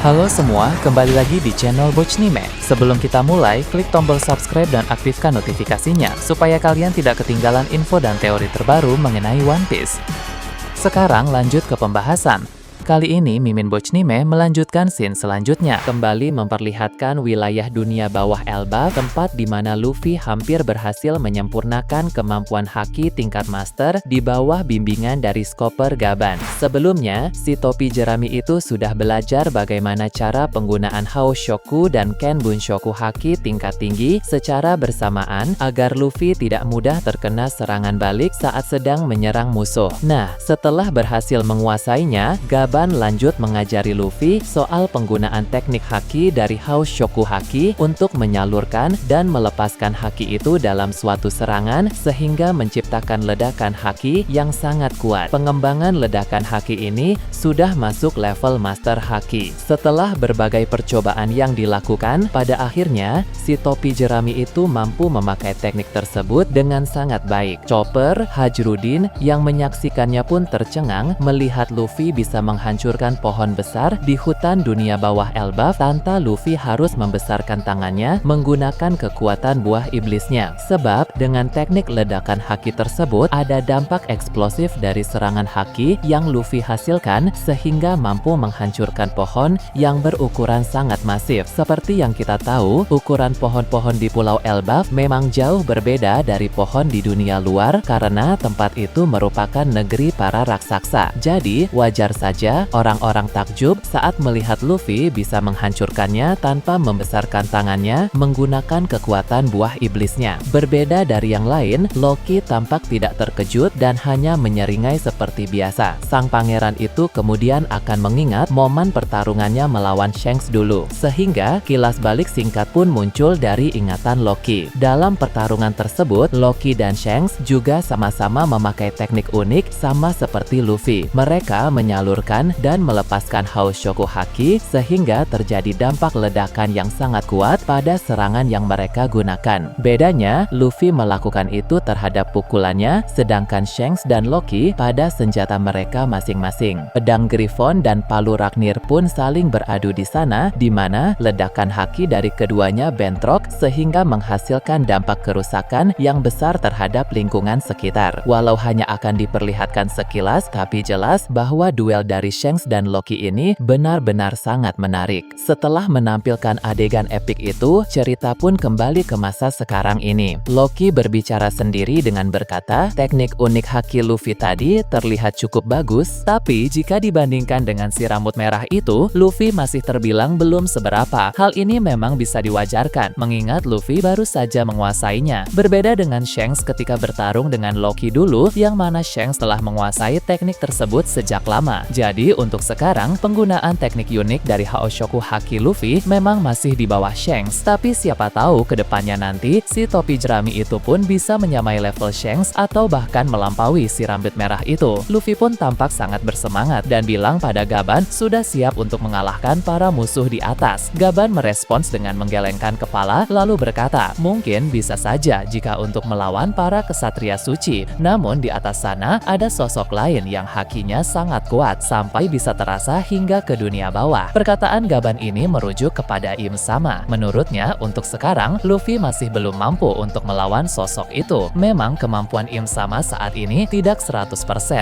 Halo semua, kembali lagi di channel Bochnime. Sebelum kita mulai, klik tombol subscribe dan aktifkan notifikasinya supaya kalian tidak ketinggalan info dan teori terbaru mengenai One Piece. Sekarang lanjut ke pembahasan. Kali ini Mimin Bochnime melanjutkan scene selanjutnya, kembali memperlihatkan wilayah dunia bawah Elbaf, tempat di mana Luffy hampir berhasil menyempurnakan kemampuan haki tingkat master di bawah bimbingan dari Chopper Gaban. Sebelumnya, si topi jerami itu sudah belajar bagaimana cara penggunaan Hao Shoku dan Ken Bunshoku haki tingkat tinggi secara bersamaan agar Luffy tidak mudah terkena serangan balik saat sedang menyerang musuh. Nah, setelah berhasil menguasainya, Gaban lanjut mengajari Luffy soal penggunaan teknik haki dari Hao Shoku haki untuk menyalurkan dan melepaskan haki itu dalam suatu serangan sehingga menciptakan ledakan haki yang sangat kuat. Pengembangan ledakan haki ini sudah masuk level master haki. Setelah berbagai percobaan yang dilakukan, pada akhirnya si topi jerami itu mampu memakai teknik tersebut dengan sangat baik. Chopper, Hajrudin yang menyaksikannya pun tercengang melihat Luffy bisa menghancurkan pohon besar di hutan dunia bawah Elbaf tanpa Luffy harus membesarkan tangannya menggunakan kekuatan buah iblisnya. Sebab dengan teknik ledakan haki tersebut ada dampak eksplosif dari serangan haki yang Luffy hasilkan sehingga mampu menghancurkan pohon yang berukuran sangat masif. Seperti yang kita tahu, ukuran pohon-pohon di Pulau Elbaf memang jauh berbeda dari pohon di dunia luar karena tempat itu merupakan negeri para raksasa. Jadi wajar saja orang-orang takjub saat melihat Luffy bisa menghancurkannya tanpa membesarkan tangannya menggunakan kekuatan buah iblisnya. Berbeda dari yang lain, Loki tampak tidak terkejut dan hanya menyeringai seperti biasa. Sang pangeran itu kemudian akan mengingat momen pertarungannya melawan Shanks dulu, sehingga kilas balik singkat pun muncul dari ingatan Loki. Dalam pertarungan tersebut, Loki dan Shanks juga sama-sama memakai teknik unik sama seperti Luffy. Mereka menyalurkan dan melepaskan Hao Shoku haki sehingga terjadi dampak ledakan yang sangat kuat pada serangan yang mereka gunakan. Bedanya, Luffy melakukan itu terhadap pukulannya, sedangkan Shanks dan Loki pada senjata mereka masing-masing. Pedang Griffon dan palu Ragnir pun saling beradu di sana, di mana ledakan haki dari keduanya bentrok sehingga menghasilkan dampak kerusakan yang besar terhadap lingkungan sekitar. Walau hanya akan diperlihatkan sekilas, tapi jelas bahwa duel dari Shanks dan Loki ini benar-benar sangat menarik. Setelah menampilkan adegan epik itu, cerita pun kembali ke masa sekarang ini. Loki berbicara sendiri dengan berkata, teknik unik haki Luffy tadi terlihat cukup bagus, tapi jika dibandingkan dengan si rambut merah itu, Luffy masih terbilang belum seberapa. Hal ini memang bisa diwajarkan, mengingat Luffy baru saja menguasainya. Berbeda dengan Shanks ketika bertarung dengan Loki dulu, yang mana Shanks telah menguasai teknik tersebut sejak lama. Jadi untuk sekarang, penggunaan teknik unik dari Hao Shoku haki Luffy memang masih di bawah Shanks. Tapi siapa tahu ke depannya nanti, si topi jerami itu pun bisa menyamai level Shanks atau bahkan melampaui si rambut merah itu. Luffy pun tampak sangat bersemangat dan bilang pada Gaban sudah siap untuk mengalahkan para musuh di atas. Gaban merespons dengan menggelengkan kepala lalu berkata, mungkin bisa saja jika untuk melawan para kesatria suci. Namun di atas sana ada sosok lain yang hakinya sangat kuat sampai bisa terasa hingga ke dunia bawah. Perkataan Gaban ini merujuk kepada Im Sama. Menurutnya, untuk sekarang, Luffy masih belum mampu untuk melawan sosok itu. Memang kemampuan Im Sama saat ini tidak 100%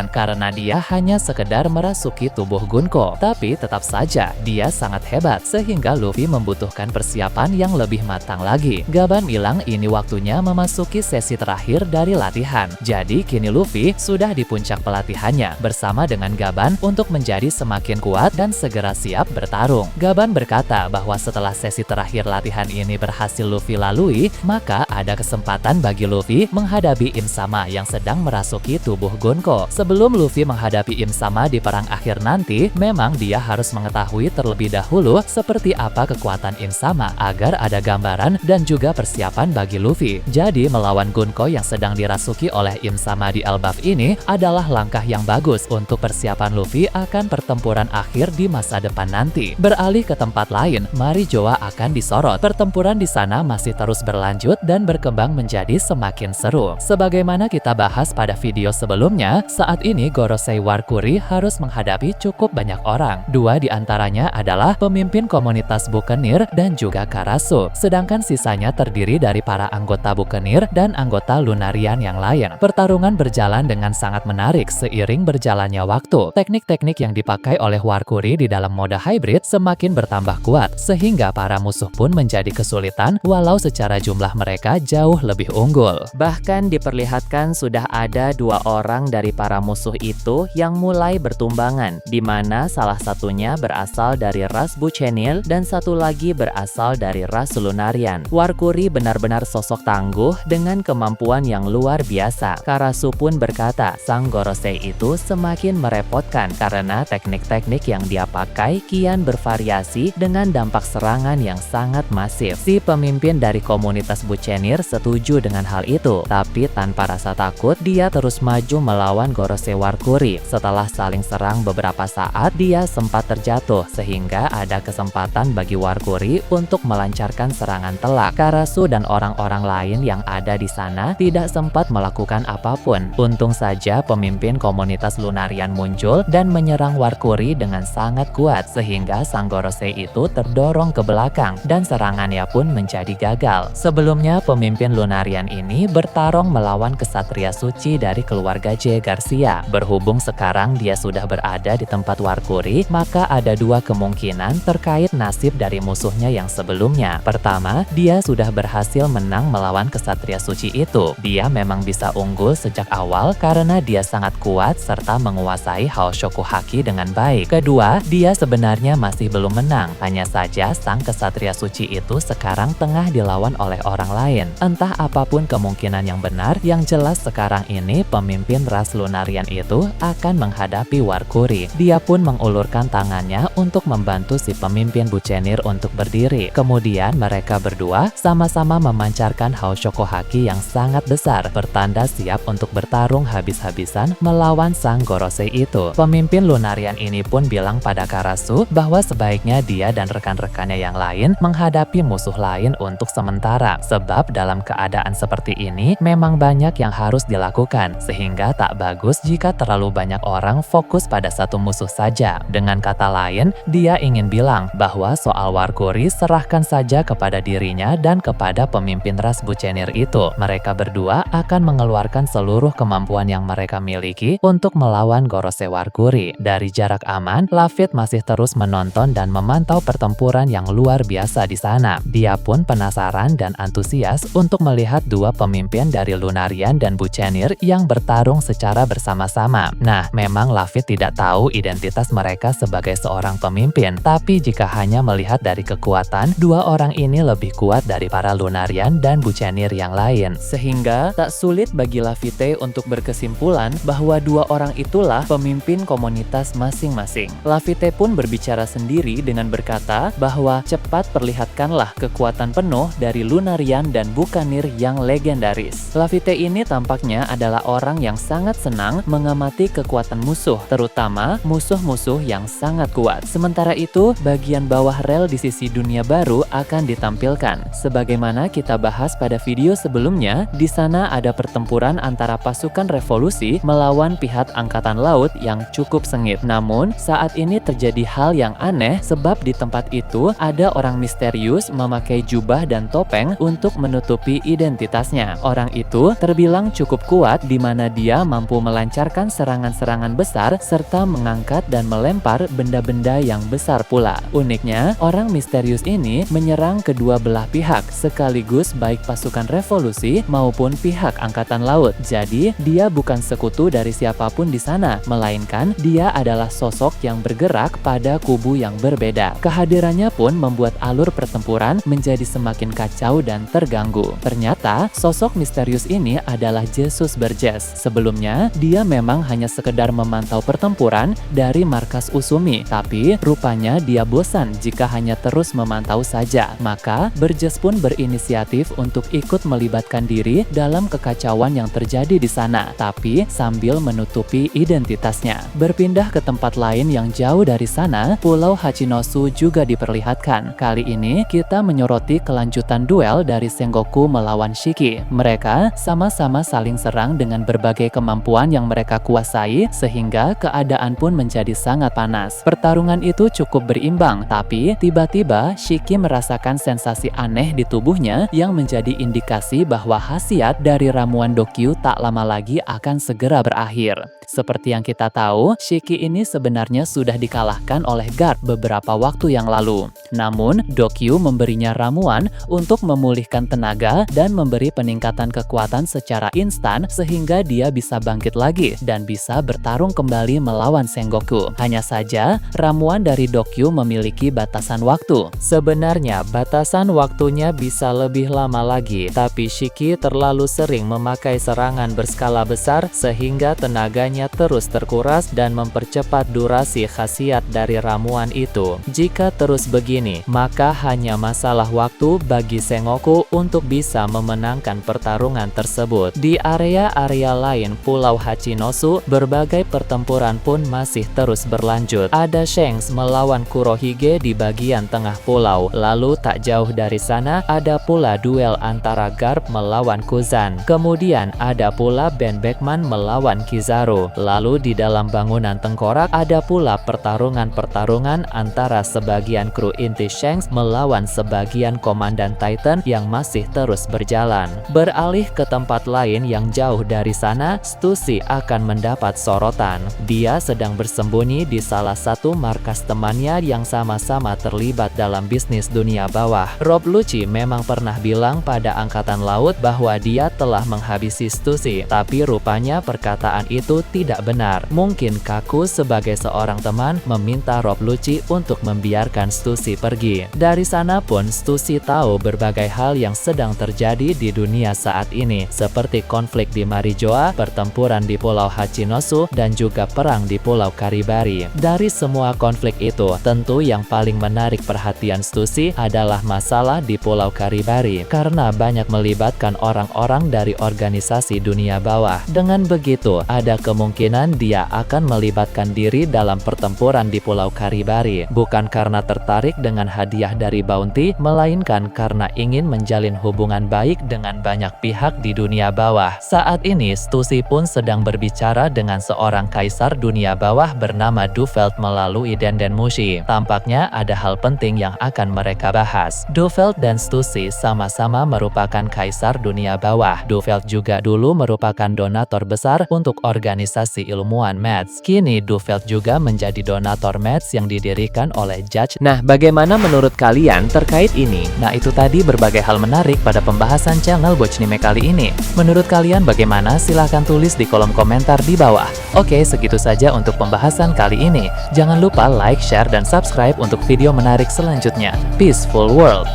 karena dia hanya sekedar merasuki tubuh Gunko. Tapi tetap saja, dia sangat hebat sehingga Luffy membutuhkan persiapan yang lebih matang lagi. Gaban bilang ini waktunya memasuki sesi terakhir dari latihan. Jadi kini Luffy sudah di puncak pelatihannya bersama dengan Gaban untuk menjadi semakin kuat dan segera siap bertarung. Gaban berkata bahwa setelah sesi terakhir latihan ini berhasil Luffy lalui, maka ada kesempatan bagi Luffy menghadapi Im Sama yang sedang merasuki tubuh Gonko. Sebelum Luffy menghadapi Im Sama di perang akhir nanti, memang dia harus mengetahui terlebih dahulu seperti apa kekuatan Im Sama agar ada gambaran dan juga persiapan bagi Luffy. Jadi melawan Gonko yang sedang dirasuki oleh Im Sama di Elbaf ini adalah langkah yang bagus untuk persiapan Luffy akan pertempuran akhir di masa depan nanti. Beralih ke tempat lain, Marijoa akan disorot. Pertempuran di sana masih terus berlanjut dan berkembang menjadi semakin seru. Sebagaimana kita bahas pada video sebelumnya, saat ini Gorosei Warkuri harus menghadapi cukup banyak orang. Dua di antaranya adalah pemimpin komunitas Buccaneer dan juga Karasu. Sedangkan sisanya terdiri dari para anggota Buccaneer dan anggota Lunarian yang lain. Pertarungan berjalan dengan sangat menarik seiring berjalannya waktu. Teknik-teknik yang dipakai oleh Warkuri di dalam mode hybrid semakin bertambah kuat, sehingga para musuh pun menjadi kesulitan walau secara jumlah mereka jauh lebih unggul. Bahkan diperlihatkan sudah ada 2 orang dari para musuh itu yang mulai bertumbangan, di mana salah satunya berasal dari ras Buccaneer dan satu lagi berasal dari ras Lunarian. Warkuri benar-benar sosok tangguh dengan kemampuan yang luar biasa. Karasu pun berkata, sang Gorosei itu semakin merepotkan karena teknik-teknik yang dia pakai kian bervariasi dengan dampak serangan yang sangat masif. Si pemimpin dari komunitas Buccaneer setuju dengan hal itu, tapi tanpa rasa takut dia terus maju melawan Gorosei Warkuri. Setelah saling serang beberapa saat, dia sempat terjatuh sehingga ada kesempatan bagi Warkuri untuk melancarkan serangan telak. Karasu dan orang-orang lain yang ada di sana tidak sempat melakukan apapun. Untung saja pemimpin komunitas Lunarian muncul dan menyerang Warkuri dengan sangat kuat sehingga sang Gorosei itu terdorong ke belakang dan serangannya pun menjadi gagal. Sebelumnya pemimpin Lunarian ini bertarung melawan kesatria suci dari keluarga J. Garcia. Berhubung sekarang dia sudah berada di tempat Warkuri, maka ada 2 kemungkinan terkait nasib dari musuhnya yang sebelumnya. Pertama, dia sudah berhasil menang melawan kesatria suci itu. Dia memang bisa unggul sejak awal karena dia sangat kuat serta menguasai Haoshoku Haki dengan baik. Kedua, dia sebenarnya masih belum menang. Hanya saja sang kesatria suci itu sekarang tengah dilawan oleh orang lain. Entah apapun kemungkinan yang benar, yang jelas sekarang ini pemimpin ras Lunarian itu akan menghadapi Warkuri. Dia pun mengulurkan tangannya untuk membantu si pemimpin Buccaneer untuk berdiri. Kemudian mereka berdua sama-sama memancarkan Haoshoku Haki yang sangat besar, bertanda siap untuk bertarung habis-habisan melawan sang Gorosei itu. Pemimpin Lunarian ini pun bilang pada Karasu bahwa sebaiknya dia dan rekan-rekannya yang lain menghadapi musuh lain untuk sementara, sebab dalam keadaan seperti ini memang banyak yang harus dilakukan, sehingga tak bagus jika terlalu banyak orang fokus pada satu musuh saja. Dengan kata lain, dia ingin bilang bahwa soal Warkuri serahkan saja kepada dirinya dan kepada pemimpin ras Buccaneer itu. Mereka berdua akan mengeluarkan seluruh kemampuan yang mereka miliki untuk melawan Gorosei Warkuri. Dari jarak aman, Lafitte masih terus menonton dan memantau pertempuran yang luar biasa di sana. Dia pun penasaran dan antusias untuk melihat 2 pemimpin dari Lunarian dan Buccaneer yang bertarung secara bersama-sama. Nah, memang Lafitte tidak tahu identitas mereka sebagai seorang pemimpin, tapi jika hanya melihat dari kekuatan, 2 orang ini lebih kuat dari para Lunarian dan Buccaneer yang lain. Sehingga tak sulit bagi Lafitte untuk berkesimpulan bahwa 2 orang itulah pemimpin komunitas masing-masing. Lafitte pun berbicara sendiri dengan berkata bahwa cepat perlihatkanlah kekuatan penuh dari Lunarian dan Buccaneer yang legendaris. Lafitte ini tampaknya adalah orang yang sangat senang mengamati kekuatan musuh, terutama musuh-musuh yang sangat kuat. Sementara itu, bagian bawah rel di sisi dunia baru akan ditampilkan. Sebagaimana kita bahas pada video sebelumnya, di sana ada pertempuran antara pasukan revolusi melawan pihak angkatan laut yang cukup sengit. Namun, saat ini terjadi hal yang aneh sebab di tempat itu ada orang misterius memakai jubah dan topeng untuk menutupi identitasnya. Orang itu terbilang cukup kuat di mana dia mampu melancarkan serangan-serangan besar serta mengangkat dan melempar benda-benda yang besar pula. Uniknya, orang misterius ini menyerang kedua belah pihak sekaligus baik pasukan revolusi maupun pihak angkatan laut. Jadi, dia bukan sekutu dari siapapun di sana, melainkan dia adalah sosok yang bergerak pada kubu yang berbeda. Kehadirannya pun membuat alur pertempuran menjadi semakin kacau dan terganggu. Ternyata, sosok misterius ini adalah Jesus Burgess. Sebelumnya, dia memang hanya sekedar memantau pertempuran dari markas Uzumi, tapi rupanya dia bosan jika hanya terus memantau saja. Maka, Burgess pun berinisiatif untuk ikut melibatkan diri dalam kekacauan yang terjadi di sana, tapi sambil menutupi identitasnya. Berpindah Berpindah ke tempat lain yang jauh dari sana, Pulau Hachinosu juga diperlihatkan. Kali ini kita menyoroti kelanjutan duel dari Sengoku melawan Shiki. Mereka sama-sama saling serang dengan berbagai kemampuan yang mereka kuasai, sehingga keadaan pun menjadi sangat panas. Pertarungan itu cukup berimbang, tapi tiba-tiba Shiki merasakan sensasi aneh di tubuhnya yang menjadi indikasi bahwa khasiat dari ramuan Dokyu tak lama lagi akan segera berakhir. Seperti yang kita tahu, Shiki ini sebenarnya sudah dikalahkan oleh Garp beberapa waktu yang lalu. Namun, Dokyu memberinya ramuan untuk memulihkan tenaga dan memberi peningkatan kekuatan secara instan sehingga dia bisa bangkit lagi dan bisa bertarung kembali melawan Sengoku. Hanya saja, ramuan dari Dokyu memiliki batasan waktu. Sebenarnya, batasan waktunya bisa lebih lama lagi, tapi Shiki terlalu sering memakai serangan berskala besar sehingga tenaganya terus terkuras dan mempercepat durasi khasiat dari ramuan itu. Jika terus begini, maka hanya masalah waktu bagi Sengoku untuk bisa memenangkan pertarungan tersebut. Di area-area lain Pulau Hachinosu, berbagai pertempuran pun masih terus berlanjut. Ada Shanks melawan Kurohige di bagian tengah pulau. Lalu tak jauh dari sana ada pula duel antara Garp melawan Kuzan. Kemudian ada pula Ben Beckman melawan Kizaru. Lalu di dalam bangunan tengkorak ada pula pertarungan-pertarungan antara sebagian kru inti Shanks melawan sebagian komandan Titan yang masih terus berjalan. Beralih ke tempat lain yang jauh dari sana, Stussy akan mendapat sorotan. Dia sedang bersembunyi di salah satu markas temannya yang sama-sama terlibat dalam bisnis dunia bawah. Rob Lucci memang pernah bilang pada Angkatan Laut bahwa dia telah menghabisi Stussy, tapi rupanya perkataan itu tidak benar. Mungkin Kaku sebagai seorang teman meminta Rob Lucci untuk membiarkan Stussy pergi. Dari sana pun Stussy tahu berbagai hal yang sedang terjadi di dunia saat ini, seperti konflik di Marijoa, pertempuran di Pulau Hachinosu, dan juga perang di Pulau Karibari. Dari semua konflik itu, tentu yang paling menarik perhatian Stussy adalah masalah di Pulau Karibari, karena banyak melibatkan orang-orang dari organisasi dunia bawah. Dengan begitu, ada kemungkinan dia akan melibatkan diri dalam pertempuran di Pulau Karibari, bukan karena tertarik dengan hadiah dari Bounty, melainkan karena ingin menjalin hubungan baik dengan banyak pihak di dunia bawah. Saat ini, Stussy pun sedang berbicara dengan seorang kaisar dunia bawah bernama Dufeld melalui Denden Mushi. Tampaknya ada hal penting yang akan mereka bahas. Dufeld dan Stussy sama-sama merupakan kaisar dunia bawah. Dufeld juga dulu merupakan donatur besar untuk organisasi ilmuwan Mets. Kini Dufeld juga menjadi donatur Mets yang didirikan oleh Judge. Nah, bagaimana menurut kalian terkait ini? Nah, itu tadi berbagai hal menarik pada pembahasan channel Bochnime kali ini. Menurut kalian bagaimana? Silahkan tulis di kolom komentar di bawah. Oke, segitu saja untuk pembahasan kali ini. Jangan lupa like, share, dan subscribe untuk video menarik selanjutnya. Peaceful World!